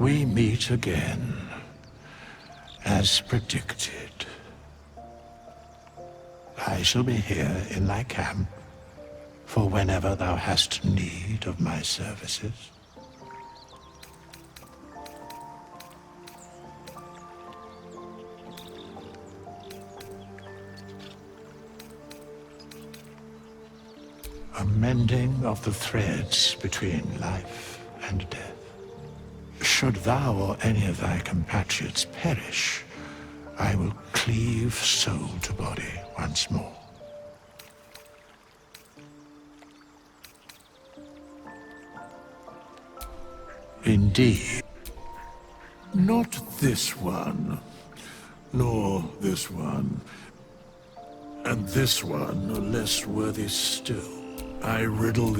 We meet again, as predicted. I shall be here in thy camp, for whenever thou hast need of my services. A mending of the threads between life and death. Should thou or any of thy compatriots perish, I will cleave soul to body once more. Indeed. Not this one, nor this one, and this one less worthy still. I riddle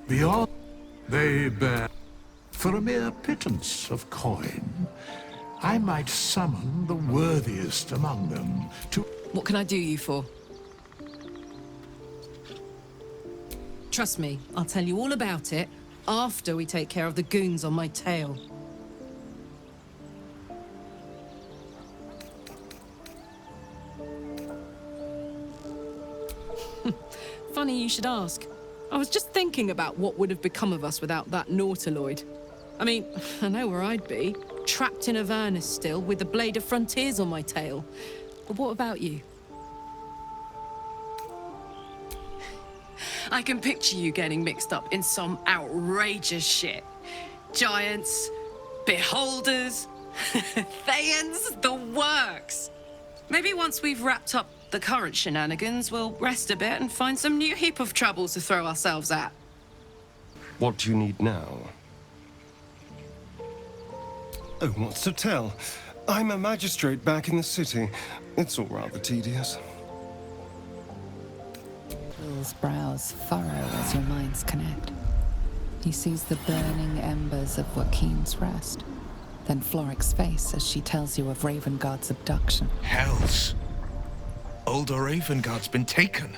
the odds they bear. For a mere pittance of coin, I might summon the worthiest among them to... What can I do you for? Trust me, I'll tell you all about it after we take care of the goons on my tail. Funny you should ask. I was just thinking about what would have become of us without that nautiloid. I mean, I know where I'd be. Trapped in Avernus still, with the Blade of Frontiers on my tail. But what about you? I can picture you getting mixed up in some outrageous shit. Giants, beholders, Thayans, the works. Maybe once we've wrapped up the current shenanigans, we'll rest a bit and find some new heap of troubles to throw ourselves at. What do you need now? Oh, what's to tell? I'm a magistrate back in the city. It's all rather tedious. Will's brows furrow as your minds connect. He sees the burning embers of Joaquin's rest, then Floric's face as she tells you of Ravengard's abduction. Hells! Older Ravengard's been taken.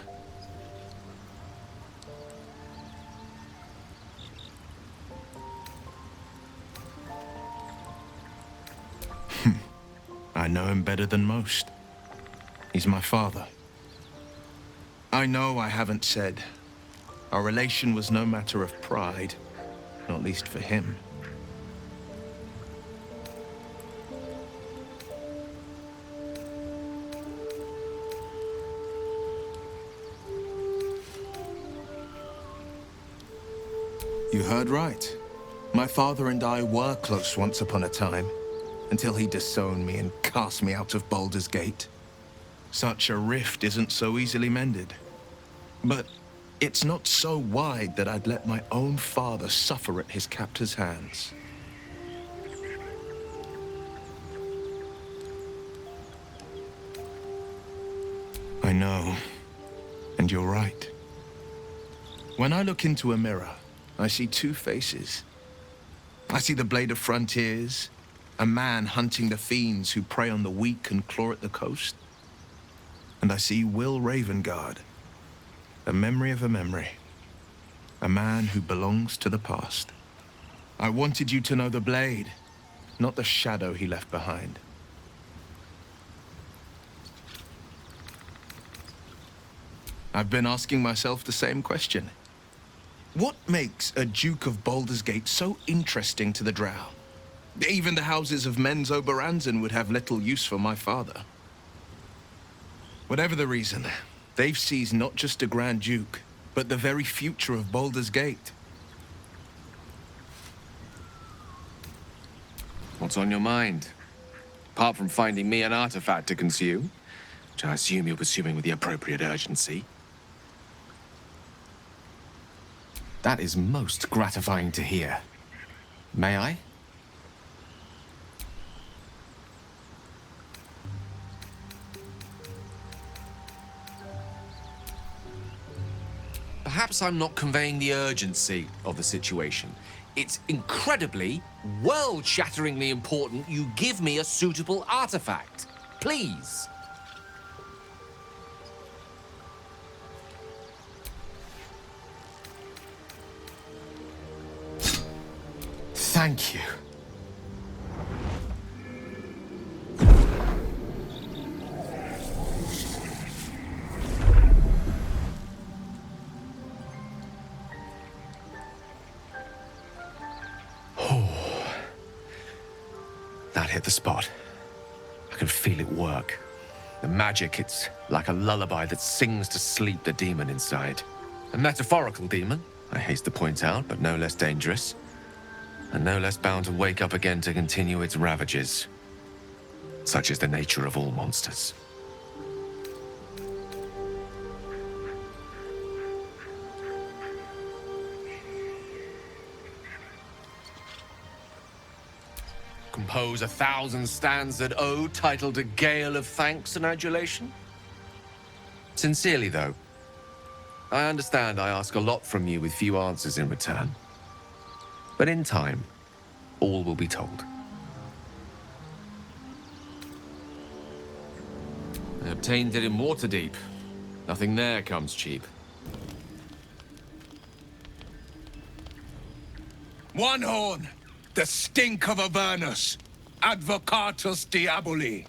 I know him better than most. He's my father. I know I haven't said. Our relation was no matter of pride, not least for him. You heard right. My father and I were close once upon a time, until he disowned me and cast me out of Baldur's Gate. Such a rift isn't so easily mended. But it's not so wide that I'd let my own father suffer at his captor's hands. I know, and you're right. When I look into a mirror, I see two faces. I see the Blade of Frontiers, a man hunting the fiends who prey on the weak and claw at the coast. And I see Will Ravengard, a memory of a memory, a man who belongs to the past. I wanted you to know the Blade, not the shadow he left behind. I've been asking myself the same question. What makes a Duke of Baldur's Gate so interesting to the Drow? Even the houses of Men's Oberanzen would have little use for my father. Whatever the reason, they've seized not just a Grand Duke, but the very future of Baldur's Gate. What's on your mind? Apart from finding me an artifact to consume, which I assume you're pursuing with the appropriate urgency. That is most gratifying to hear. May I? Perhaps I'm not conveying the urgency of the situation. It's incredibly, world-shatteringly important you give me a suitable artifact. Please. Thank you. That hit the spot. I can feel it work. The magic, it's like a lullaby that sings to sleep the demon inside. A metaphorical demon, I haste to point out, but no less dangerous. And no less bound to wake up again to continue its ravages. Such is the nature of all monsters. Compose 1,000 stanzas ode titled A Gale of Thanks and Adulation? Sincerely, though, I understand I ask a lot from you with few answers in return. But in time, all will be told. I obtained it in Waterdeep. Nothing there comes cheap. One horn! The stink of Avernus! Advocatus Diaboli!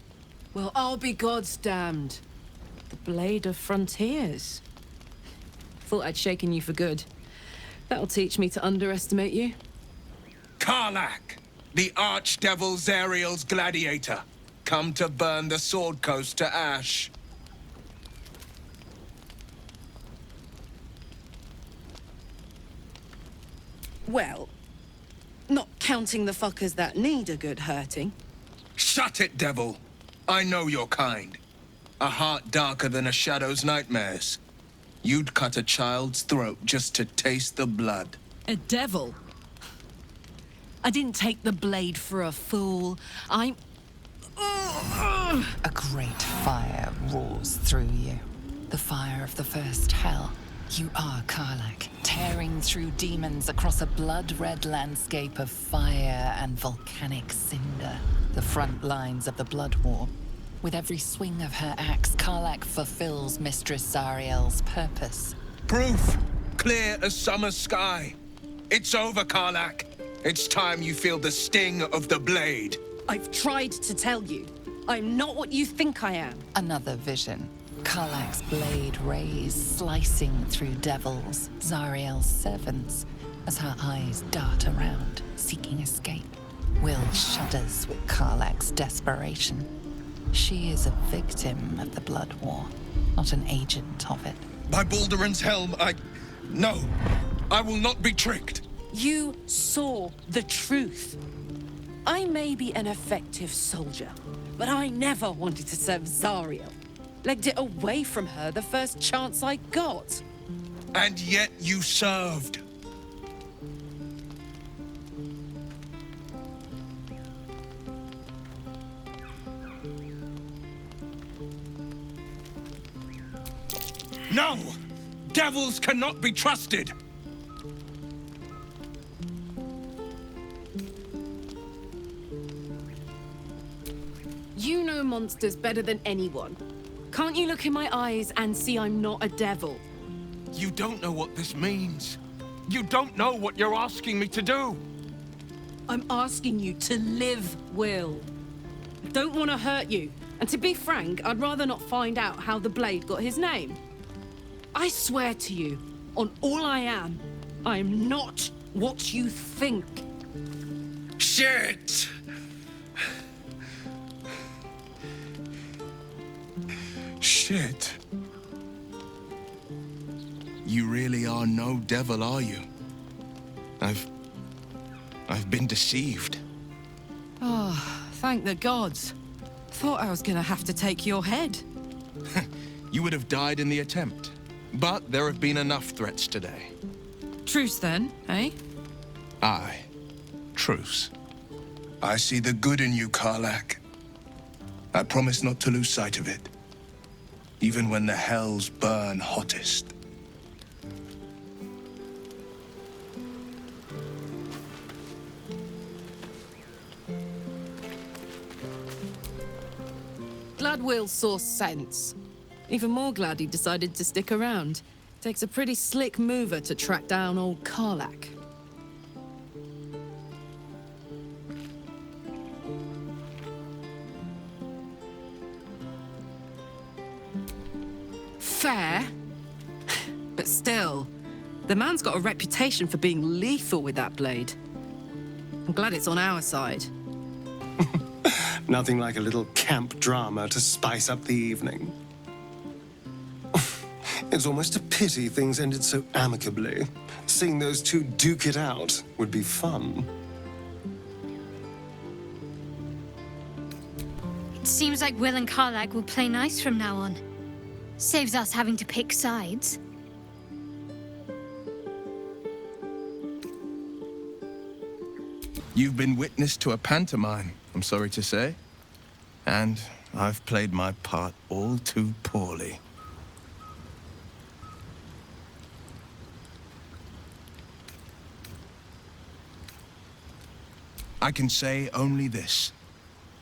Well, I'll be God's damned. The Blade of Frontiers. Thought I'd shaken you for good. That'll teach me to underestimate you. Karlach! The Archdevil Zariel's gladiator! Come to burn the Sword Coast to ash. Well, not counting the fuckers that need a good hurting. Shut it, devil! I know your kind. A heart darker than a shadow's nightmares. You'd cut a child's throat just to taste the blood. A devil? I didn't take the blade for a fool. I'm... A great fire roars through you. The fire of the first hell. You are Karlach, tearing through demons across a blood-red landscape of fire and volcanic cinder. The front lines of the Blood War. With every swing of her axe, Karlach fulfills Mistress Zariel's purpose. Proof! Clear as summer sky. It's over, Karlach. It's time you feel the sting of the blade. I've tried to tell you. I'm not what you think I am. Another vision. Karlach's blade rays slicing through devils, Zariel's servants, as her eyes dart around, seeking escape. Will shudders with Karlach's desperation. She is a victim of the Blood War, not an agent of it. By Balduran's helm, No, I will not be tricked. You saw the truth. I may be an effective soldier, but I never wanted to serve Zariel. Legged it away from her the first chance I got. And yet you served. No! Devils cannot be trusted! You know monsters better than anyone. Can't you look in my eyes and see I'm not a devil? You don't know what this means. You don't know what you're asking me to do. I'm asking you to live, Will. I don't want to hurt you. And to be frank, I'd rather not find out how the blade got his name. I swear to you, on all I am not what you think. Shit! Shit. You really are no devil, are you? I've been deceived. Oh, thank the gods. Thought I was gonna have to take your head. You would have died in the attempt. But there have been enough threats today. Truce then, eh? Aye. Truce. I see the good in you, Karlach. I promise not to lose sight of it. Even when the hells burn hottest. Glad Will saw sense. Even more glad he decided to stick around. Takes a pretty slick mover to track down old Karlach. Fair. But still, the man's got a reputation for being lethal with that blade. I'm glad it's on our side. Nothing like a little camp drama to spice up the evening. It's almost a pity things ended so amicably. Seeing those two duke it out would be fun. It seems like Will and Karlach will play nice from now on. Saves us having to pick sides. You've been witness to a pantomime, I'm sorry to say. And I've played my part all too poorly. I can say only this.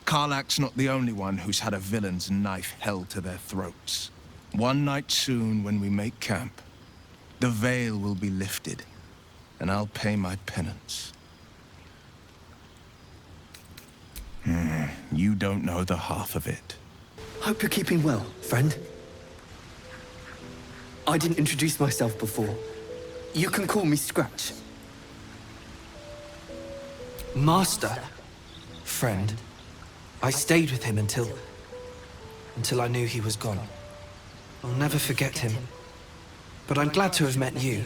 Karlach's not the only one who's had a villain's knife held to their throats. One night soon, when we make camp, the veil will be lifted, and I'll pay my penance. You don't know the half of it. Hope you're keeping well, friend. I didn't introduce myself before. You can call me Scratch. Master. Friend. I stayed with him until I knew he was gone. I'll never forget him. But I'm glad to have met you.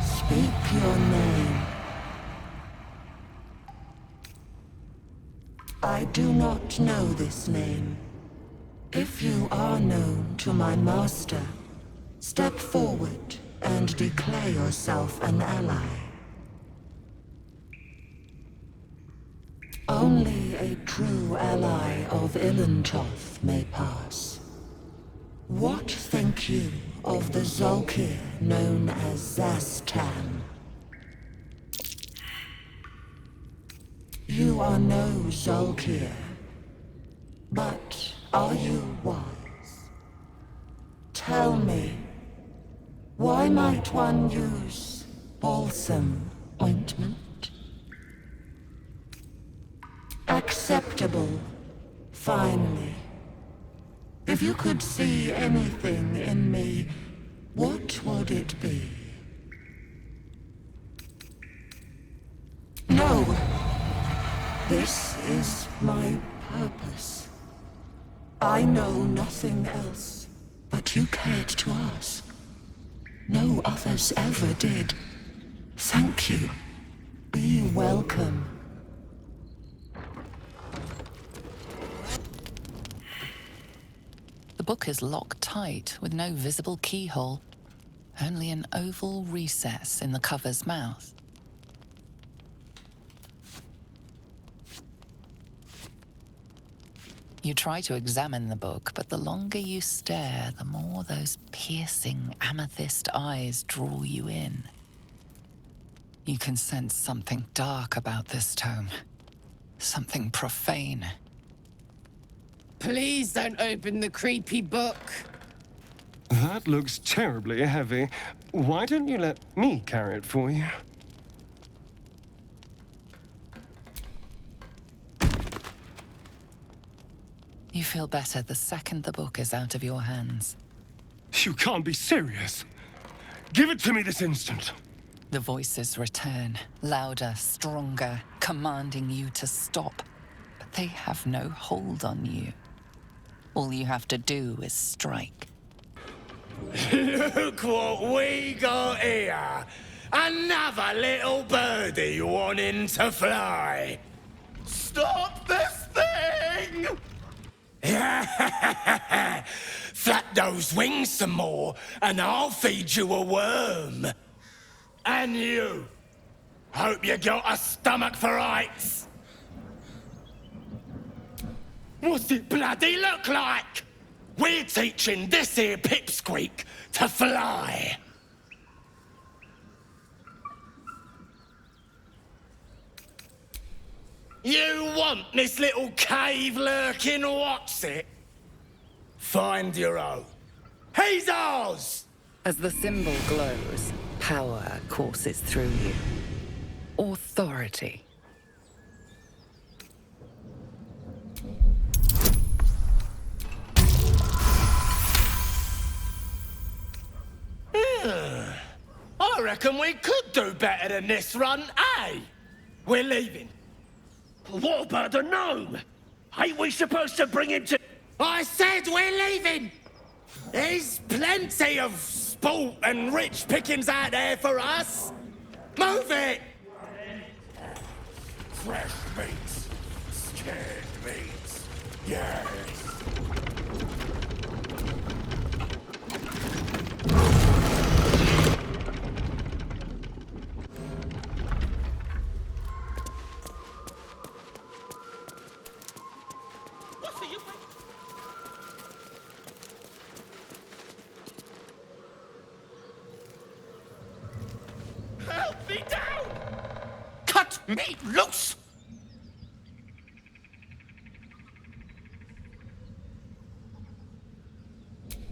Speak your name. I do not know this name. If you are known to my master, step forward and declare yourself an ally. Only a true ally of Ilintoth may pass. What think you of the Zolkir known as Zastan? You are no Zolkir, but are you wise? Tell me, why might one use balsam ointment? Acceptable, finally. If you could see anything in me, what would it be? No! This is my purpose. I know nothing else, but you cared to ask. No others ever did. Thank you. Be welcome. The book is locked tight with no visible keyhole, only an oval recess in the cover's mouth. You try to examine the book, but the longer you stare, the more those piercing amethyst eyes draw you in. You can sense something dark about this tome, something profane. Please don't open the creepy book. That looks terribly heavy. Why don't you let me carry it for you? You feel better the second the book is out of your hands. You can't be serious. Give it to me this instant. The voices return, louder, stronger, commanding you to stop. But they have no hold on you. All you have to do is strike. Look what we got here! Another little birdie wanting to fly! Stop this thing! Flap those wings some more, and I'll feed you a worm. And you! Hope you got a stomach for heights! What's it bloody look like? We're teaching this here pipsqueak to fly. You want this little cave lurking what's it? Find your own. He's ours! As the symbol glows, power courses through you. Authority. I reckon we could do better than this run, eh? We're leaving. What about the gnome? Ain't we supposed to bring him to... I said we're leaving! There's plenty of sport and rich pickings out there for us. Move it! Fresh meats. Scared meats. Yes. Help me down! Cut me loose!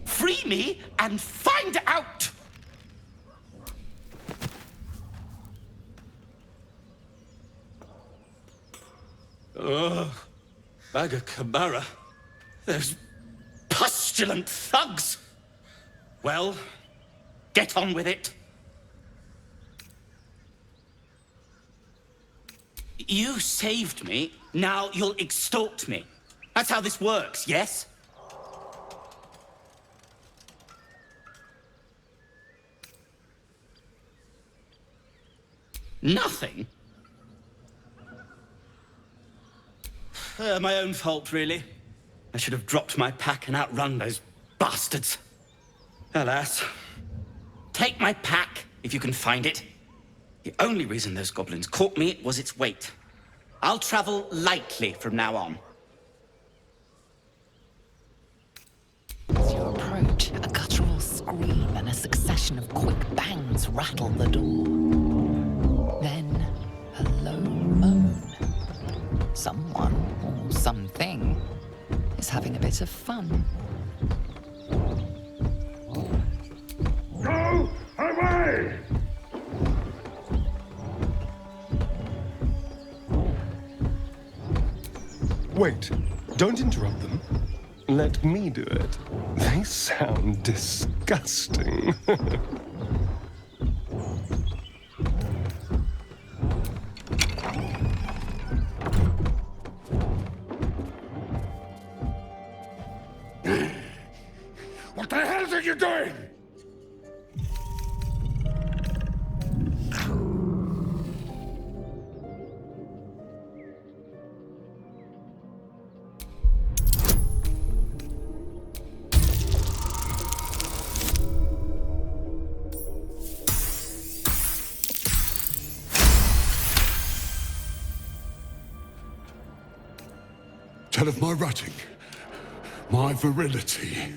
Free me and find out! Ugh. Bagger Kamara. Those pustulant thugs! Well, get on with it. You saved me, now you'll extort me. That's how this works, yes? Nothing? My own fault, really. I should have dropped my pack and outrun those bastards. Alas. Take my pack, if you can find it. The only reason those goblins caught me was its weight. I'll travel lightly from now on. As you approach, a guttural scream and a succession of quick bangs rattle the door. Then, a low moan. Someone, or something, is having a bit of fun. Go away! Wait, don't interrupt them. Let me do it. They sound disgusting. What the hell are you doing? Tell of my rutting, my virility.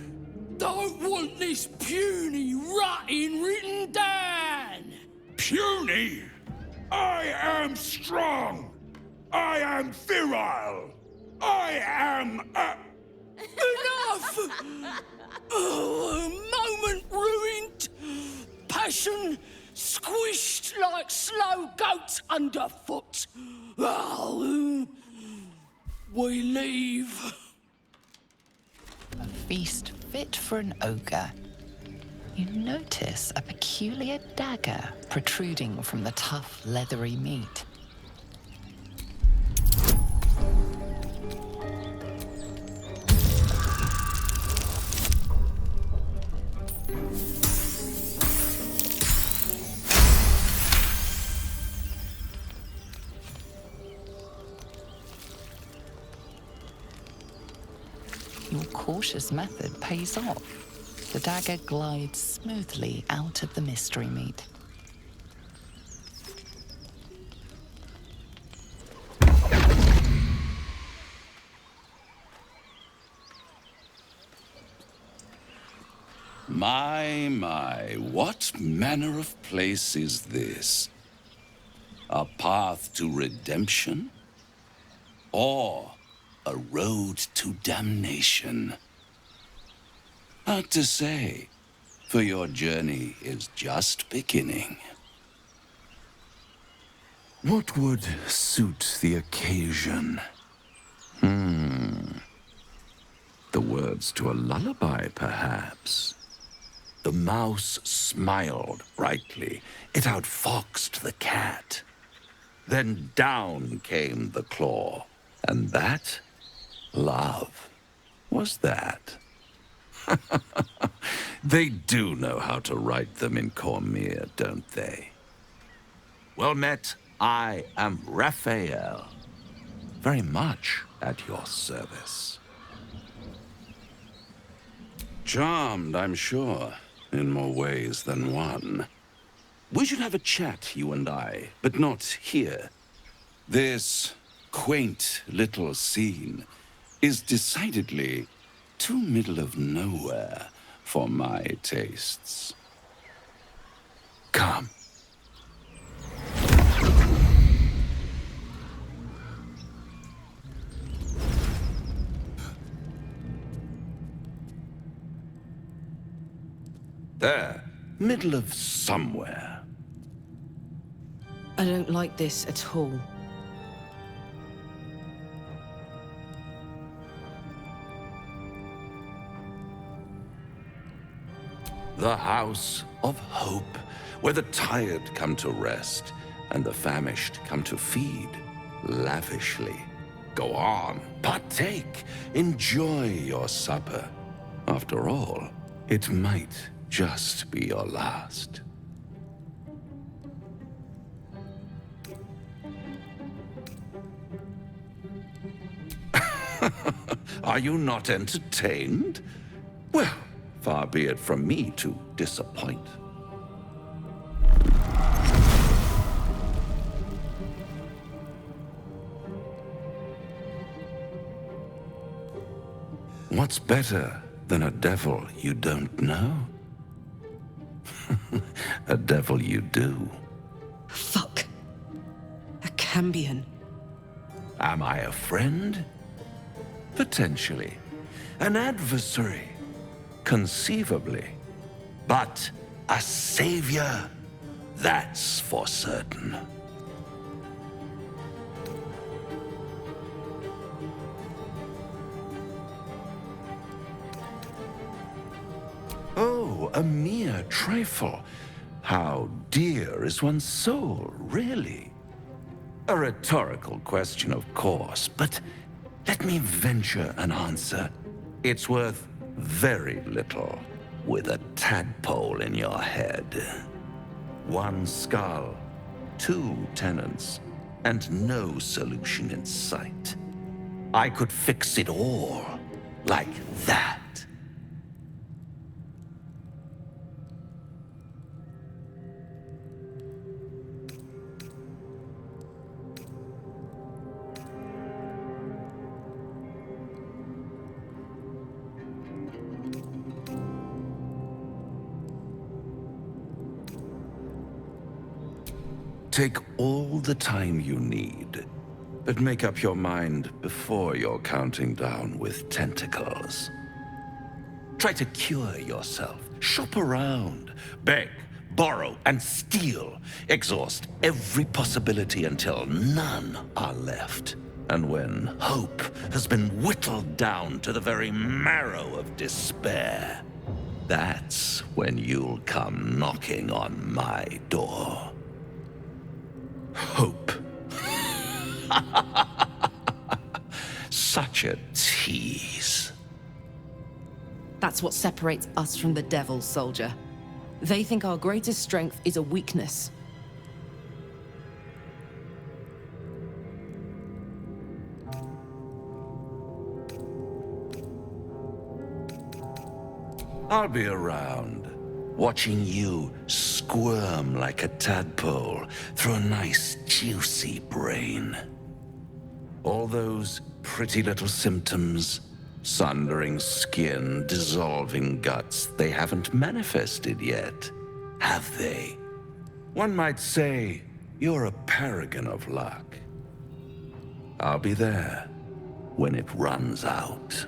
Don't want this puny rotting written down! Puny? I am strong. I am virile. I am Enough! Oh, moment ruined. Passion squished like slow goats underfoot. Oh, we leave. A feast fit for an ogre. You notice a peculiar dagger protruding from the tough, leathery meat. Your cautious method pays off. The dagger glides smoothly out of the mystery meat. My, what manner of place is this? A path to redemption? or a road to damnation. Hard to say, for your journey is just beginning. What would suit the occasion? The words to a lullaby, perhaps. The mouse smiled brightly. It outfoxed the cat. Then down came the claw. And that, love, was that. They do know how to write them in Cormyr, don't they? Well met, I am Raphael. Very much at your service. Charmed, I'm sure, in more ways than one. We should have a chat, you and I, but not here. This quaint little scene is decidedly too middle of nowhere for my tastes. Come. There, middle of somewhere. I don't like this at all. The House of Hope, where the tired come to rest and the famished come to feed lavishly. Go on, partake, enjoy your supper. After all, it might just be your last. Are you not entertained? Well, far be it from me to disappoint. What's better than a devil you don't know? A devil you do. Fuck. A Cambion. Am I a friend? Potentially. An adversary? Conceivably. But a savior? That's for certain. Oh, a mere trifle. How dear is one's soul, really? A rhetorical question, of course, but let me venture an answer. It's worth very little with a tadpole in your head. One skull, two tenants, and no solution in sight. I could fix it all like that. Take all the time you need, but make up your mind before you're counting down with tentacles. Try to cure yourself. Shop around. Beg, borrow, and steal. Exhaust every possibility until none are left. And when hope has been whittled down to the very marrow of despair, that's when you'll come knocking on my door. Hope. Such a tease. That's what separates us from the devil, soldier. They think our greatest strength is a weakness. I'll be around, watching you squirm like a tadpole through a nice, juicy brain. All those pretty little symptoms, sundering skin, dissolving guts, they haven't manifested yet, have they? One might say you're a paragon of luck. I'll be there when it runs out.